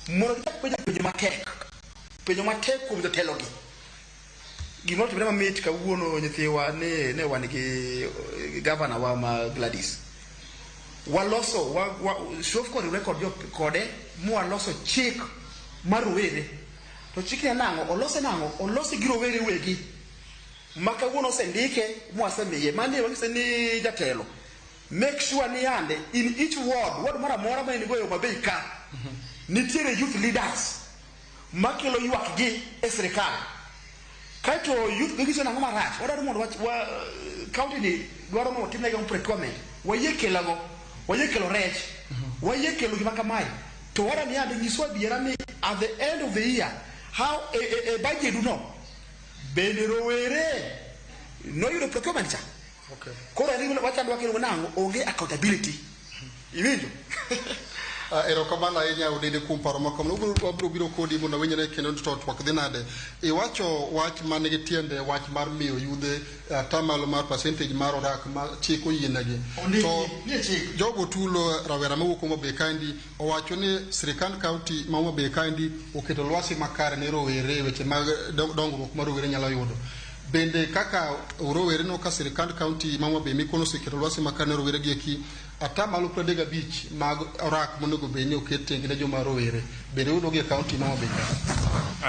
mondo gichak penjo matek kuom jotelogi. Gimoro timre mamit kawuono nyithiwa ne wan gi gavana wa ma Gladys. Waloso shof kod record jo kode mwaloso chik mar rowere. To chik ya nango olose gi rowere wegi. Maka wuono sendike mwasemiye mane wakise ni jatelo. Make sure ni yande in each ward mara mora ma inigo yo mabei ka. Nitiere youth leaders makelo ywak gi e sirikal. Kaito youth gigiso nango marach. Wadaro mondo county ni dwaro mondo timne ga procurement. Wayekelo rech. Wayekelo gima kamae. To wara ni yande nyiswa biera ni at the end of the year how a budget do no. Bende rowere no yudo procurement cha. Okay. Kora ni wachando wakelo nango onge accountability. Iwinjo. Erokamano ahinya udede kuom paro makamno. Wabiro biro kodi mondo wenyre kendo to twak dhi nade. Iwacho wach manigi tiende wach mar miyo yudhe tamalo mar percentage mar orak ma chik oyienegi. To jogo tulo rawera mawuok Homabay County owacho ni sirikand county ma Homabay County oketo lwasi makare ne rowere weche mag dongruok mar rowere nyalo yudo. Bende kaka rowere no ka sirikand county ma Homabay mikono seketo lwasi makare ne rowere gi eki atamalo 35 mag orak monego bedni oket tenge ne joma rowere. Bende yudo gi county ma Homabay County.